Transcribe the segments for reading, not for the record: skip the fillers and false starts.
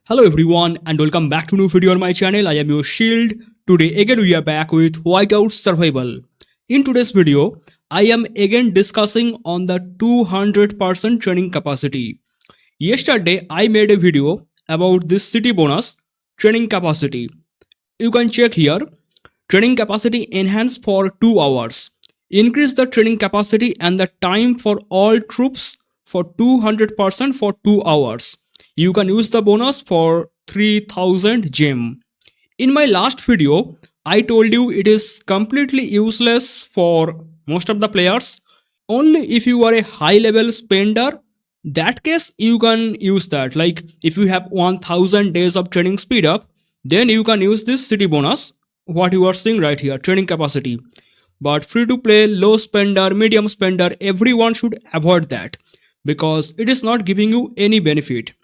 Hello everyone and welcome back to new video on my channel. I am your Shield. Today again we are back with Whiteout Survival. In today's video, I am again discussing on the 200% training capacity. Yesterday I made a video about this city bonus training capacity. You can check here. Training capacity enhanced for 2 hours. Increase the training capacity and the time for all troops for 200% for 2 hours. You can use the bonus for 3000 gem. In my last video, I told you it is completely useless for most of the players. Only if you are a high level spender, that case you can use that. Like if you have 1000 days of training speed up, then you can use this city bonus, what you are seeing right here, training capacity. But free to play, low spender, medium spender, everyone should avoid that because it is not giving you any benefit.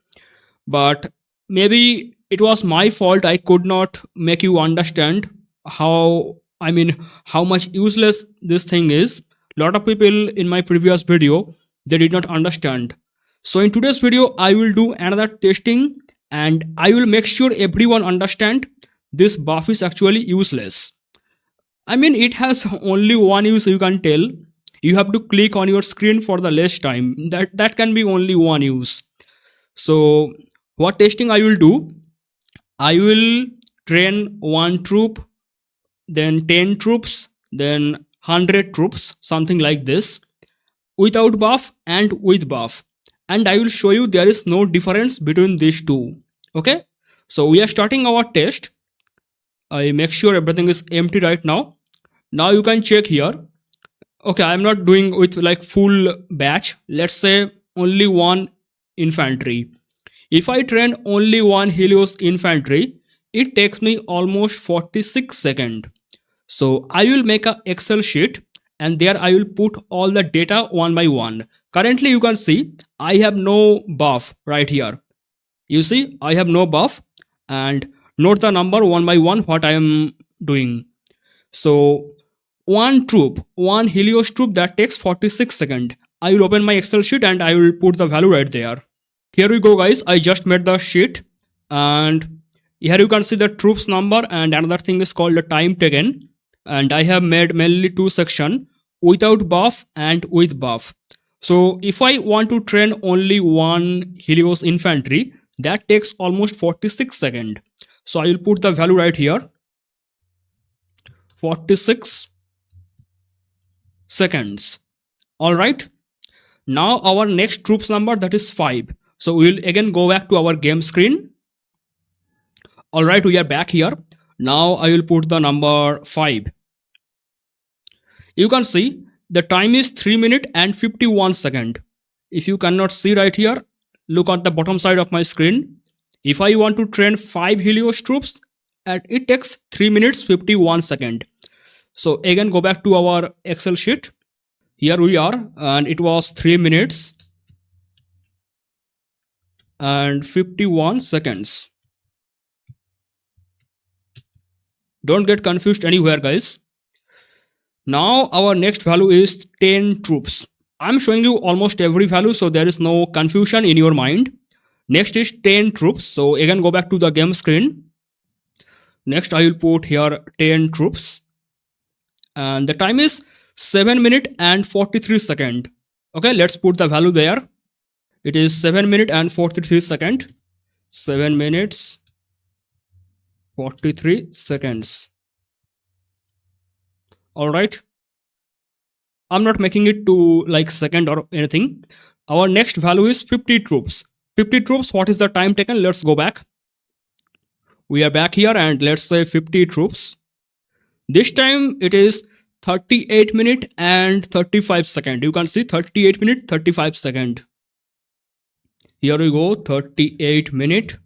But maybe it was my fault. I could not make you understand how much useless this thing is. Lot of people in my previous video, they did not understand. So in today's video I will do another testing and I will make sure everyone understand this buff is actually useless. It has only one use, you can tell. You have to click on your screen for the less time. That can be only one use. So what testing I will do, I will train 1 troop, then 10 troops, then 100 troops, something like this, without buff and with buff. And I will show you there is no difference between these two. Okay, so we are starting our test. I make sure everything is empty right now. Now you can check here. Okay, I am not doing with like full batch. Let's say only 1 infantry. If I train only 1 Helios infantry, it takes me almost 46 seconds. So I will make a Excel sheet and there I will put all the data one by one. Currently you can see I have no buff right here. You see I have no buff, and note the number one by one what I am doing. So 1 troop, 1 Helios troop, that takes 46 seconds. I will open my Excel sheet and I will put the value right there. Here we go guys, I just made the sheet and here you can see the troops number, and another thing is called the time taken, and I have made mainly 2 sections, without buff and with buff. So if I want to train only 1 Helios infantry, that takes almost 46 seconds. So I will put the value right here, 46 seconds. Alright, now our next troops number, that is 5. So we will again go back to our game screen. Alright, we are back here. Now I will put the number 5. You can see the time is 3 minutes and 51 seconds. If you cannot see right here, look at the bottom side of my screen. If I want to train 5 Helios troops, and it takes 3 minutes 51 seconds. So again go back to our Excel sheet. Here we are, and it was 3 minutes and 51 seconds. Don't get confused anywhere guys. Now our next value is 10 troops. I'm showing you almost every value so there is no confusion in your mind. Next is 10 troops. So again go back to the game screen. Next I will put here 10 troops. And the time is 7 minutes and 43 seconds. Okay, let's put the value there. It is 7 minutes and 43 seconds. 7 minutes 43 seconds. Alright, I'm not making it to like second or anything. Our next value is 50 troops. 50 troops, what is the time taken? Let's go back. We are back here and let's say 50 troops. This time it is 38 minutes and 35 seconds. You can see 38 minutes 35 seconds. Here we go, 38 minutes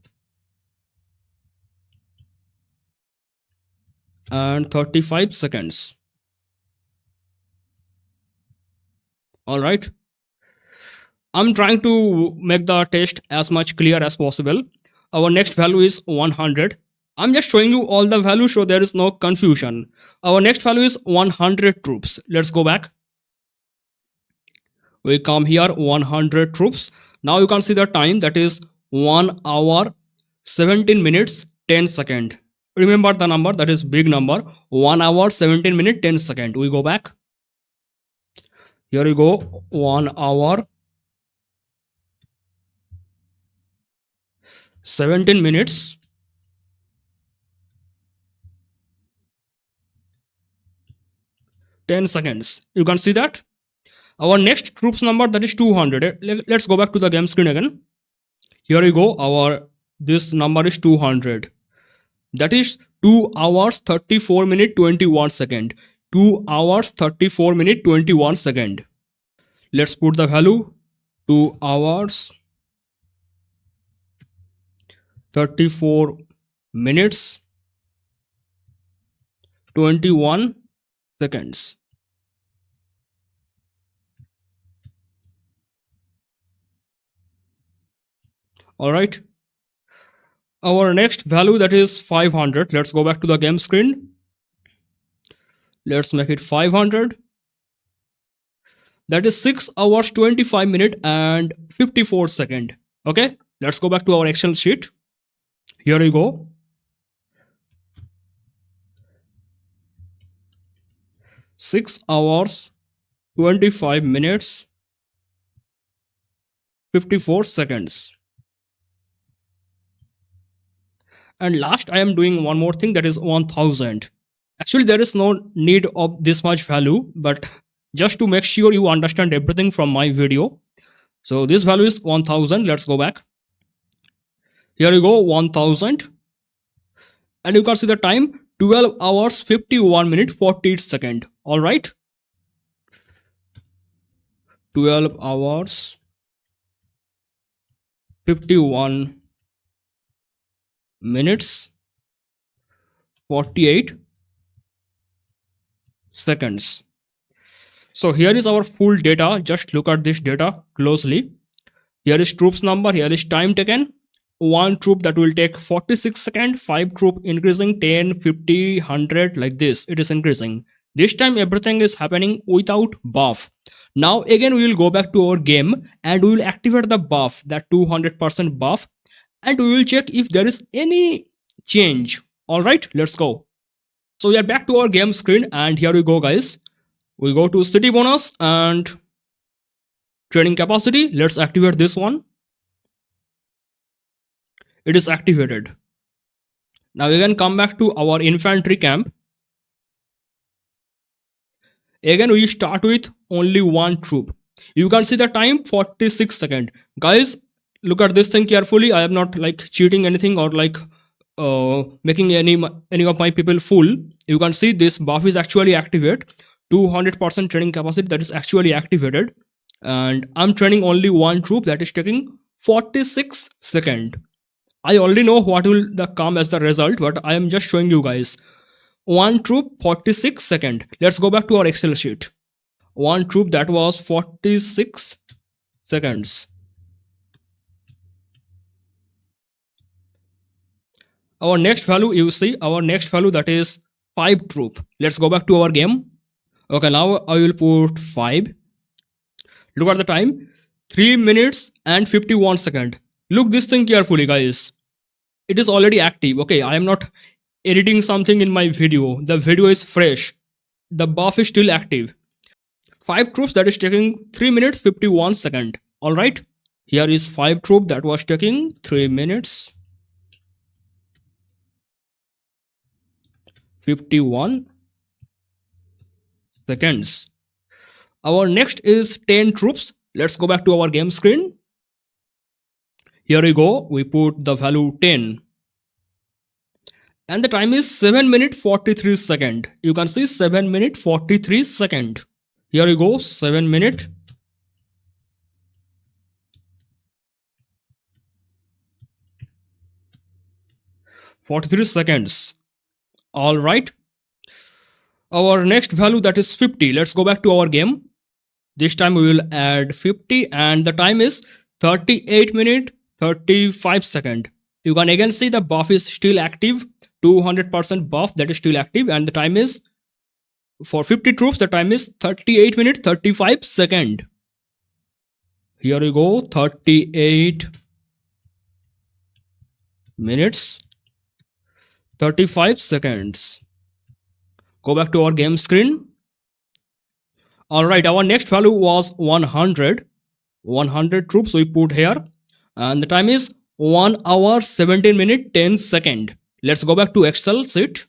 and 35 seconds. Alright, I'm trying to make the test as much clear as possible. Our next value is 100. I'm just showing you all the values so there is no confusion. Our next value is 100 troops. Let's go back. We come here, 100 troops. Now you can see the time, that is 1 hour 17 minutes 10 second. Remember the number, that is big number. 1 hour 17 minutes 10 second. We go back. Here we go. 1 hour 17 minutes 10 seconds. You can see that. Our next troops number, that is 200. Let's go back to the game screen again. Here we go. This number is 200. That is 2 hours 34 minutes 21 second. 2 hours 34 minutes 21 second. Let's put the value. 2 hours 34 minutes 21 seconds. All right. Our next value, that is 500. Let's go back to the game screen. Let's make it 500. That is 6 hours 25 minutes and 54 seconds. Okay. Let's go back to our Excel sheet. Here we go. Six hours 25 minutes 54 seconds. And last, I am doing one more thing, that is 1000. Actually, there is no need of this much value, but just to make sure you understand everything from my video. So this value is 1000. Let's go back. Here we go, 1000. And you can see the time, 12 hours 51 minutes 48 seconds. All right. 12 hours 51 minutes 48 seconds. So here is our full data. Just look at this data closely. Here is troops number, here is time taken. One troop that will take 46 seconds, 5 troop increasing 10, 50, 100, like this. It is increasing. This time everything is happening without buff. Now again we will go back to our game and we will activate the buff, that 200% buff, and we will check if there is any change. All right, let's go. So we are back to our game screen and here we go, guys. We go to city bonus and training capacity. Let's activate this one. It is activated. Now we can come back to our infantry camp. Again we start with only one troop. You can see the time, 46 seconds. Guys, look at this thing carefully. I am not like cheating anything or like making any of my people fool. You can see this buff is actually activated. 200% training capacity, that is actually activated. And I'm training only one troop, that is taking 46 seconds. I already know what will come as the result, but I am just showing you guys. One troop 46 seconds. Let's go back to our Excel sheet. One troop, that was 46 seconds. Our next value, you see, our next value, that is 5 troop. Let's go back to our game. Okay, now I will put 5. Look at the time, 3 minutes and 51 seconds. Look this thing carefully, guys. It is already active. Okay, I am not editing something in my video. The video is fresh. The buff is still active. 5 troops, that is taking 3 minutes 51 seconds. All right. Here is 5 troop that was taking 3 minutes 51 seconds. Our next is 10 troops. Let's go back to our game screen. Here we go. We put the value 10. And the time is 7 minutes 43 seconds. You can see 7 minutes 43 seconds. Here we go. 7 minutes 43 seconds. All right. Our next value, that is 50. Let's go back to our game. This time we will add 50 and the time is 38 minutes 35 seconds. You can again see the buff is still active. 200% buff, that is still active, and the time is, for 50 troops, the time is 38 minutes 35 seconds. Here we go. 38 minutes 35 seconds. Go back to our game screen. Alright, our next value was 100. 100 troops we put here. And the time is 1 hour 17 minute 10 second. Let's go back to Excel sheet.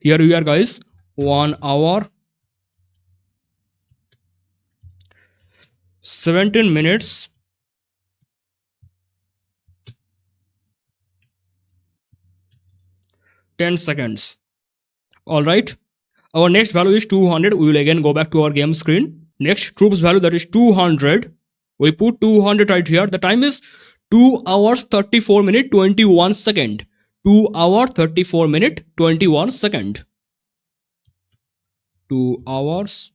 Here we are guys. 1 hour 17 minutes 10 seconds. Alright. Our next value is 200. We will again go back to our game screen. Next troops value, that is 200. We put 200 right here. The time is 2 hours 34 minute 21 second. 2 hour 34 minute 21 second. 2 hours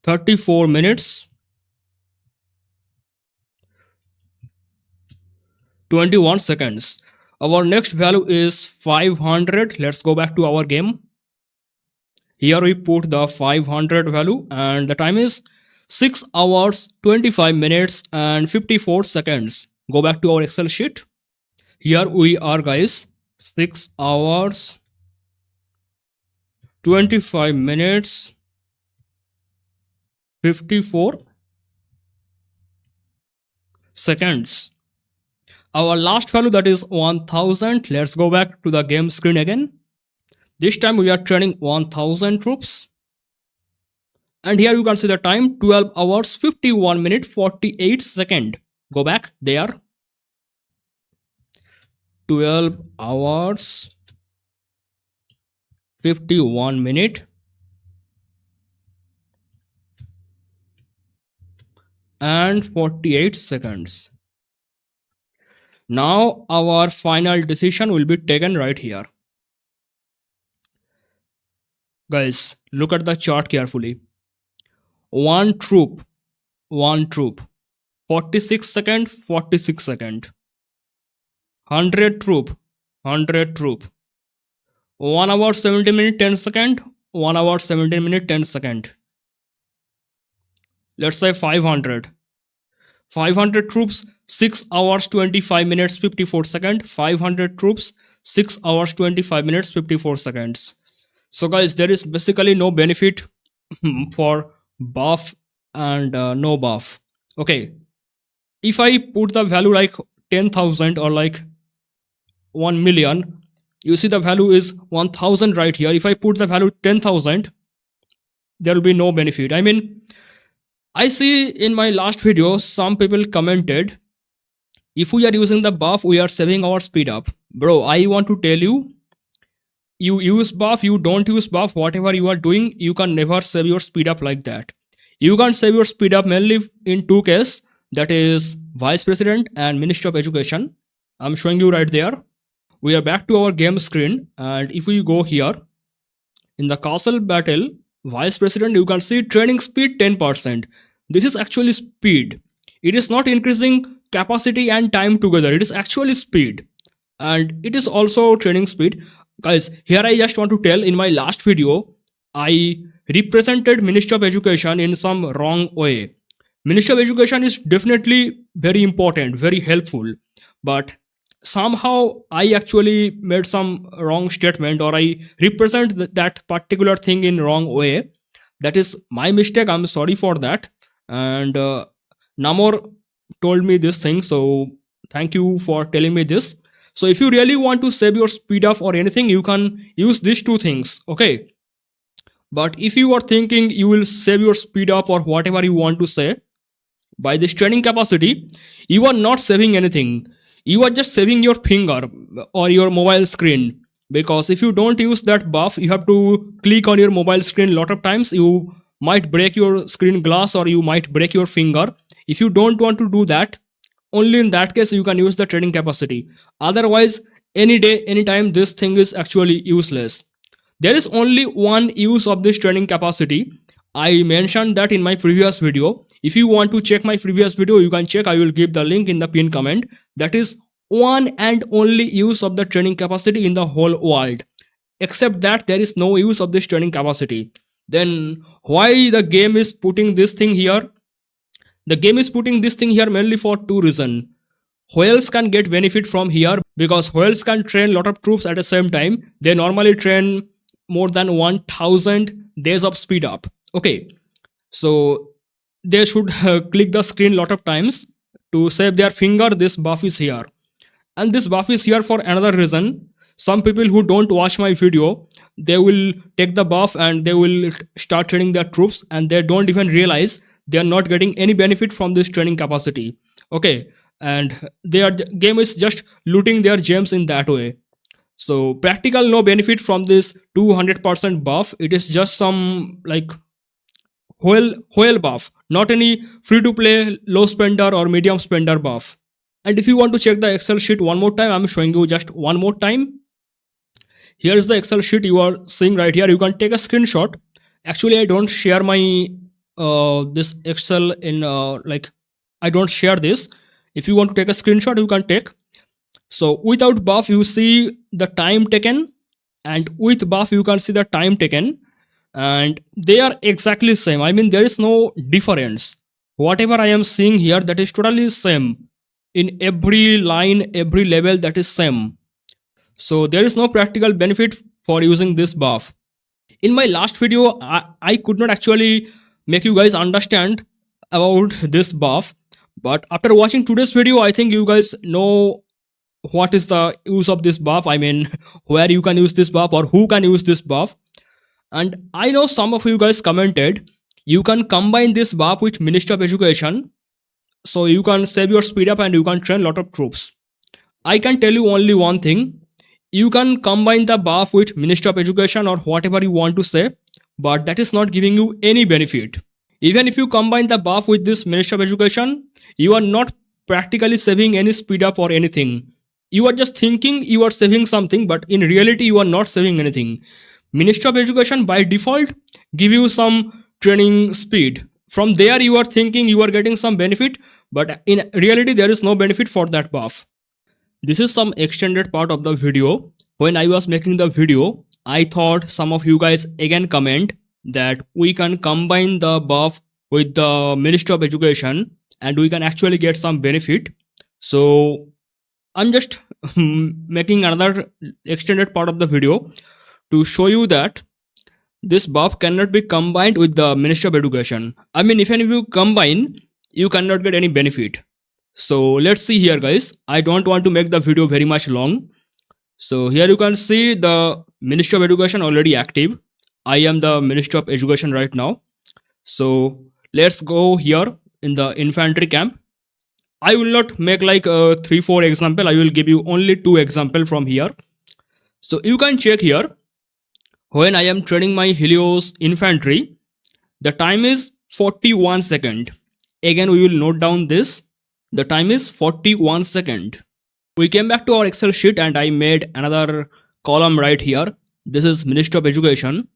34 minutes 21 seconds. Our next value is 500. Let's go back to our game. Here we put the 500 value and the time is 6 hours 25 minutes and 54 seconds. Go back to our Excel sheet. Here we are guys. 6 hours 25 minutes 54 seconds. Our last value, that is 1000. Let's go back to the game screen again. This time we are training 1000 troops. And here you can see the time 12 hours 51 minute 48 second. Go back there. 12 hours 51 minute and 48 seconds. Now our final decision will be taken right here. Guys, look at the chart carefully. One troop, 46 second, 46 second. 100 troop, 1 hour 70 minute 10 second, 1 hour 17 minute 10 second. Let's say 500. 500 troops, 6 hours 25 minutes 54 seconds. 500 troops, 6 hours 25 minutes 54 seconds. So guys, there is basically no benefit for buff and no buff. Okay, if I put the value like 10,000 or like 1 million, you see the value is 1000 right here. If I put the value 10,000, there will be no benefit. I mean, I see in my last video some people commented, if we are using the buff we are saving our speed up. Bro, I want to tell you, you use buff, you don't use buff, whatever you are doing, you can never save your speed up like that. You can save your speed up mainly in two cases, that is Vice President and Minister of Education. I'm showing you right there. We are back to our game screen, and if we go here in the castle battle, Vice President, you can see training speed 10%. This is actually speed. It is not increasing capacity and time together. It is actually speed. And it is also training speed. Guys, here I just want to tell, in my last video, I represented Minister of Education in some wrong way. Minister of Education is definitely very important, very helpful. But somehow I actually made some wrong statement, or I represent that particular thing in wrong way. That is my mistake. I'm sorry for that. And Namor told me this thing, so thank you for telling me this. So if you really want to save your speed up or anything, you can use these two things. Okay, but if you are thinking you will save your speed up or whatever you want to say by this training capacity, you are not saving anything. You are just saving your finger or your mobile screen, because if you don't use that buff, you have to click on your mobile screen a lot of times. You might break your screen glass or you might break your finger. If you don't want to do that, only in that case you can use the training capacity. Otherwise, any day, anytime, this thing is actually useless. There is only one use of this training capacity. I mentioned that in my previous video. If you want to check my previous video, you can check. I will give the link in the pinned comment. That is one and only use of the training capacity in the whole world. Except that, there is no use of this training capacity. Then why the game is putting this thing here? The game is putting this thing here mainly for two reasons. whales can get benefit from here because whales can train lot of troops at the same time. They normally train more than 1000 days of speed up. Okay, so they should click the screen lot of times to save their finger. This buff is here, and this buff is here for another reason. Some people who don't watch my video, they will take the buff and they will start training their troops, and they don't even realize they are not getting any benefit from this training capacity. Okay, and their game is just looting their gems in that way. So practical no benefit from this 200% buff. It is just some like whale buff, not any free to play low spender or medium spender buff. And if you want to check the Excel sheet one more time, I'm showing you just one more time. Here is the Excel sheet you are seeing right here. You can take a screenshot. Actually, I don't share my this Excel in like I don't share this. If you want to take a screenshot, you can take. So without buff, you see the time taken, and with buff, you can see the time taken, and they are exactly same. I mean, there is no difference. Whatever I am seeing here, that is totally same in every line, every level. That is same. So there is no practical benefit for using this buff. In my last video, I could not actually make you guys understand about this buff, but after watching today's video, I think you guys know what is the use of this buff. I mean, where you can use this buff or who can use this buff. And I know some of you guys commented you can combine this buff with Ministry of Education, so you can save your speed up and you can train lot of troops. I can tell you only one thing: you can combine the buff with Ministry of Education or whatever you want to say, but that is not giving you any benefit. Even if you combine the buff with this Ministry of Education, you are not practically saving any speed up or anything. You are just thinking you are saving something, but in reality you are not saving anything. Ministry of Education by default give you some training speed. From there you are thinking you are getting some benefit, but in reality there is no benefit for that buff. This is some extended part of the video. When I was making the video, I thought some of you guys again comment that we can combine the buff with the Ministry of Education and we can actually get some benefit. So I'm just making another extended part of the video to show you that this buff cannot be combined with the Ministry of Education. I mean, even if you combine, you cannot get any benefit. So let's see here, guys. I don't want to make the video very much long. So here you can see the Ministry of Education already active. I am the Ministry of Education right now. So let's go here in the infantry camp. I will not make like 3-4 example. I will give you only 2 example from here. So you can check here. When I am training my Helios infantry, the time is 41 second. Again, we will note down this. The time is 41 second. We came back to our Excel sheet and I made another column right here. This is Ministry of Education.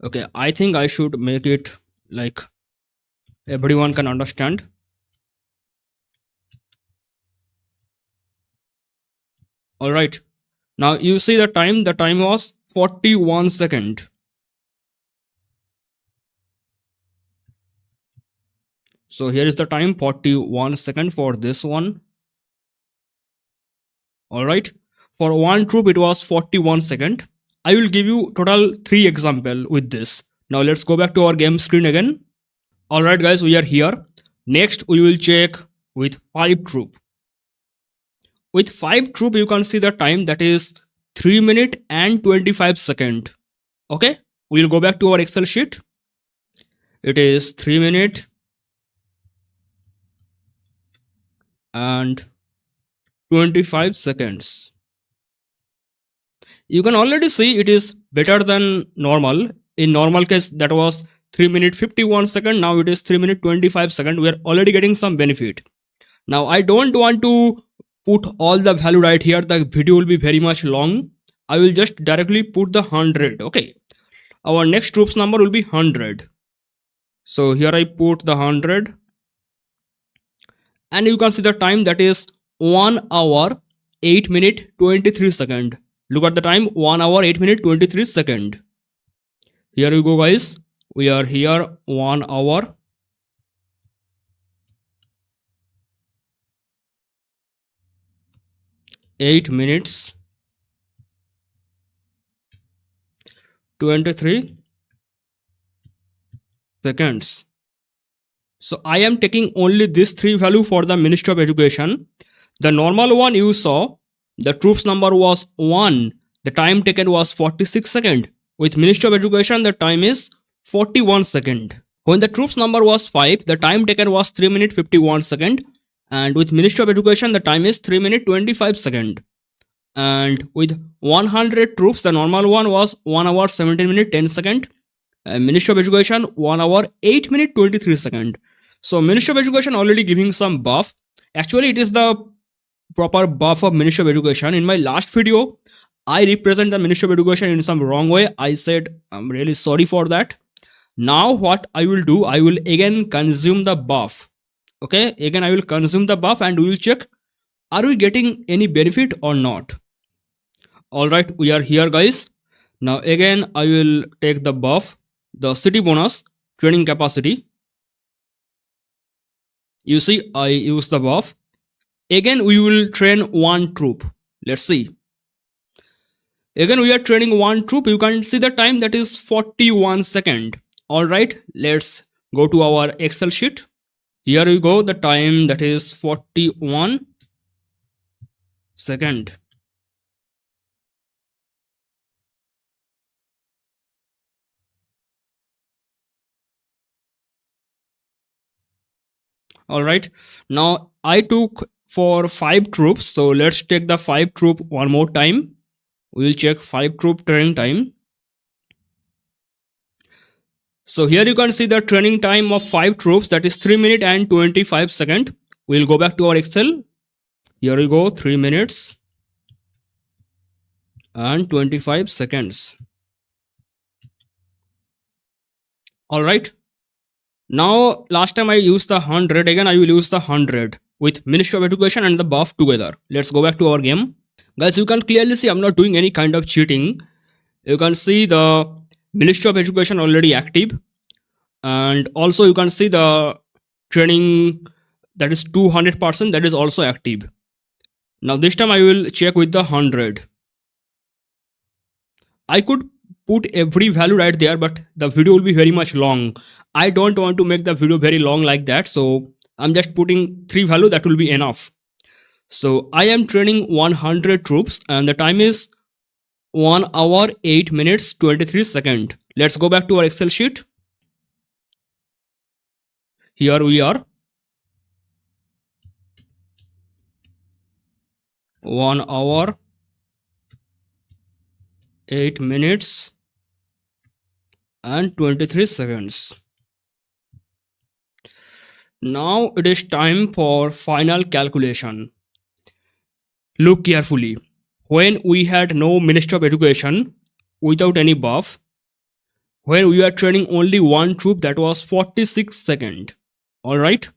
Okay, I think I should make it like everyone can understand. Alright, now you see the time was 41 second. So here is the time 41 second for this one. Alright, for one troop it was 41 second. I will give you total 3 example with this. Now let's go back to our game screen again. Alright guys, we are here. Next we will check with 5 troop. With 5 troop you can see the time, that is 3 minutes and 25 seconds. Okay, we will go back to our Excel sheet. It is 3 minutes and 25 seconds. You can already see it is better than normal. In normal case that was 3 minutes 51 seconds. Now it is 3 minutes 25 seconds. We are already getting some benefit. Now I don't want to put all the value right here. The video will be very much long. I will just directly put the 100. Okay, our next troops number will be 100. So here I put the 100 and you can see the time, that is 1 hour 8 minutes 23 seconds. Look at the time, 1 hour 8 minutes 23 seconds. Here you go guys, we are here 1 hour. 8 minutes 23 seconds. So I am taking only this three value for the Ministry of Education. The normal one you saw, the troops number was 1. The time taken was 46 seconds. With Ministry of Education, the time is 41 seconds. When the troops number was 5, the time taken was 3 minutes 51 seconds. And with Ministry of Education, the time is 3 minutes 25 seconds. And with 100 troops, the normal one was 1 hour 17 minutes 10 seconds. Ministry of Education 1 hour 8 minutes 23 seconds. So Ministry of Education already giving some buff. Actually, it is the proper buff of Ministry of Education. In my last video, I represent the Ministry of Education in some wrong way. I said I'm really sorry for that. Now what I will do, I will again consume the buff. Okay, again I will consume the buff and we will check are we getting any benefit or not. Alright, we are here guys. Now again I will take the buff, the city bonus, training capacity. You see I use the buff. Again we will train one troop. Let's see. Again we are training one troop. You can see the time, that is 41 seconds. Alright, let's go to our Excel sheet. Here we go, the time, that is 41 seconds. Alright, now I took for 5 troops, so let's take the 5 troop one more time. We will check 5 troop training time. So here you can see the training time of 5 troops, that is 3 minutes and 25 seconds. We will go back to our Excel. Here we go, 3 minutes and 25 seconds. Alright. Now last time I used the 100, again I will use the 100 with Ministry of Education and the buff together. Let's go back to our game. Guys, you can clearly see I'm not doing any kind of cheating. You can see the Ministry of Education already active, and also you can see the training, that is 200%, that is also active. Now this time I will check with the 100. I could put every value right there, but the video will be very much long. I don't want to make the video very long like that, so I'm just putting 3 value, that will be enough. So I am training 100 troops and the time is 1 hour 8 minutes 23 seconds. Let's go back to our Excel sheet. Here we are. 1 hour 8 minutes and 23 seconds. Now it is time for final calculation. Look carefully. When we had no Ministry of Education, without any buff, when we are training only one troop, that was 46 seconds. Alright.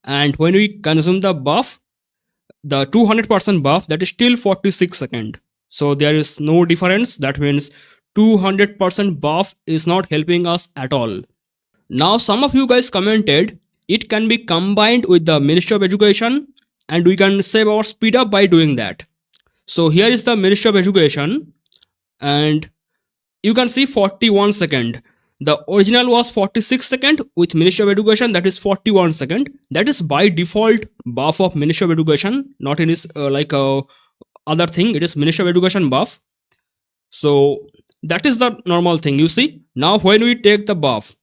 And when we consume the buff, the 200% buff, that is still 46 seconds. So there is no difference. That means 200% buff is not helping us at all. Now some of you guys commented it can be combined with the Ministry of Education and we can save our speed up by doing that. So here is the Ministry of Education and you can see 41 seconds. The original was 46 seconds, with Ministry of Education that is 41 seconds. That is by default buff of Ministry of Education, not in this other thing. It is Ministry of Education buff. So that is the normal thing, you see. Now when we take the buff,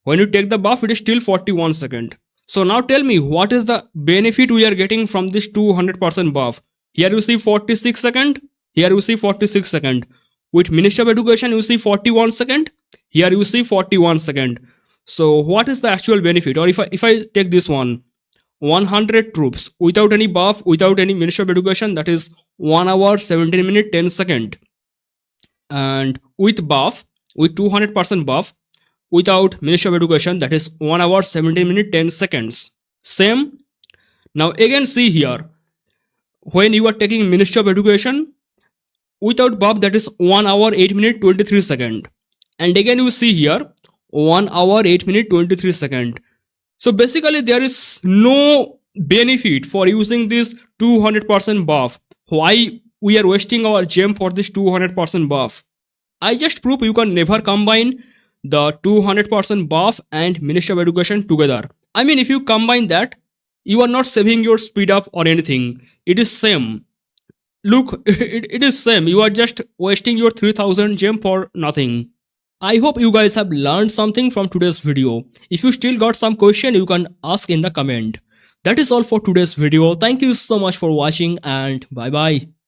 it is still 41 seconds. So now tell me, what is the benefit we are getting from this 200% buff? Here you see 46 seconds, here you see 46 seconds. With Ministry of Education you see 41 seconds, here you see 41 seconds. So what is the actual benefit? Or if I take this one, 100 troops without any buff, without any Ministry of Education, that is 1 hour 17 minutes 10 seconds. And with buff, with 200% buff, without Ministry of Education, that is 1 hour 17 minutes 10 seconds. Same. Now again see here, when you are taking Ministry of Education without buff, that is 1 hour 8 minutes 23 seconds. And again you see here 1 hour 8 minutes 23 seconds. So basically there is no benefit for using this 200% buff. why we are wasting our gem for this 200% buff. I just prove you can never combine the 200% buff and Ministry of Education together. I mean, if you combine that, you are not saving your speed up or anything. It is same. Look, it is same. You are just wasting your 3000 gem for nothing. I hope you guys have learned something from today's video. If you still got some question, you can ask in the comment. That is all for today's video. Thank you so much for watching and bye bye.